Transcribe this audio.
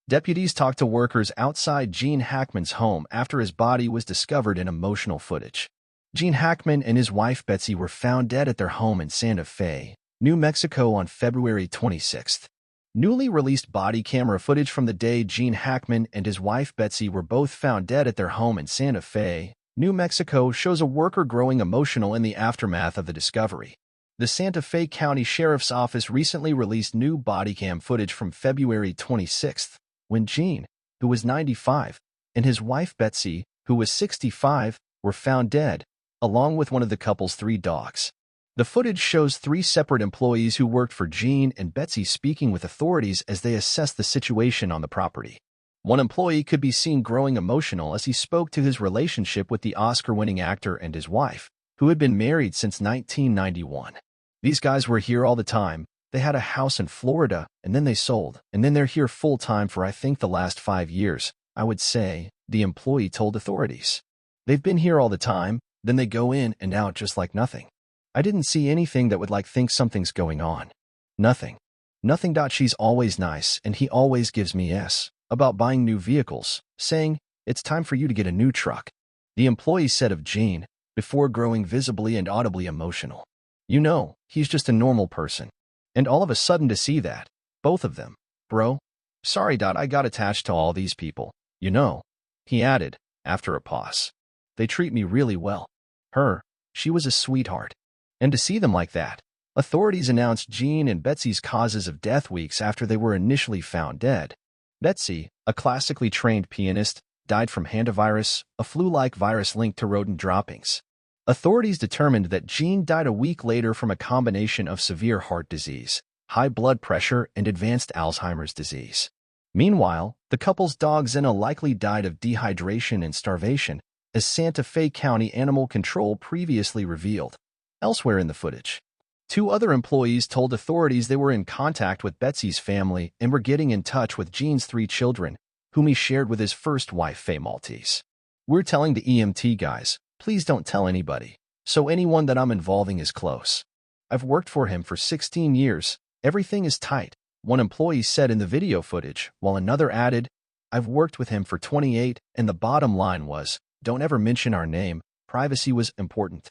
Deputies talked to workers outside Gene Hackman's home after his body was discovered in emotional footage. Gene Hackman and his wife Betsy were found dead at their home in Santa Fe, New Mexico on February 26th. Newly released body camera footage from the day Gene Hackman and his wife Betsy were both found dead at their home in Santa Fe, New Mexico shows a worker growing emotional in the aftermath of the discovery. The Santa Fe County Sheriff's Office recently released new body cam footage from February 26th, when Gene, who was 95, and his wife Betsy, who was 65, were found dead, along with one of the couple's 3 dogs. The footage shows 3 separate employees who worked for Gene and Betsy speaking with authorities as they assess the situation on the property. One employee could be seen growing emotional as he spoke to his relationship with the Oscar-winning actor and his wife, who had been married since 1991. "These guys were here all the time. They had a house in Florida, and then they sold, and then they're here full-time for I think the last 5 years, I would say," the employee told authorities. "They've been here all the time, then they go in and out just like nothing. I didn't see anything that would think something's going on. Nothing. Nothing. She's always nice, and he always gives me about buying new vehicles, saying, 'It's time for you to get a new truck,'" the employee said of Gene, before growing visibly and audibly emotional. "You know, he's just a normal person. And all of a sudden to see that, both of them, bro. Sorry. I got attached to all these people, you know," he added, after a pause. "They treat me really well. She was a sweetheart. And to see them like that." Authorities announced Gene and Betsy's causes of death weeks after they were initially found dead. Betsy, a classically trained pianist, died from hantavirus, a flu-like virus linked to rodent droppings. Authorities determined that Gene died a week later from a combination of severe heart disease, high blood pressure, and advanced Alzheimer's disease. Meanwhile, the couple's dog Zena likely died of dehydration and starvation, as Santa Fe County Animal Control previously revealed. Elsewhere in the footage, 2 other employees told authorities they were in contact with Betsy's family and were getting in touch with Gene's 3 children, whom he shared with his first wife, Faye Maltese. "We're telling the EMT guys, please don't tell anybody, so anyone that I'm involving is close. I've worked for him for 16 years, everything is tight," one employee said in the video footage, while another added, "I've worked with him for 28, and the bottom line was, don't ever mention our name, privacy was important."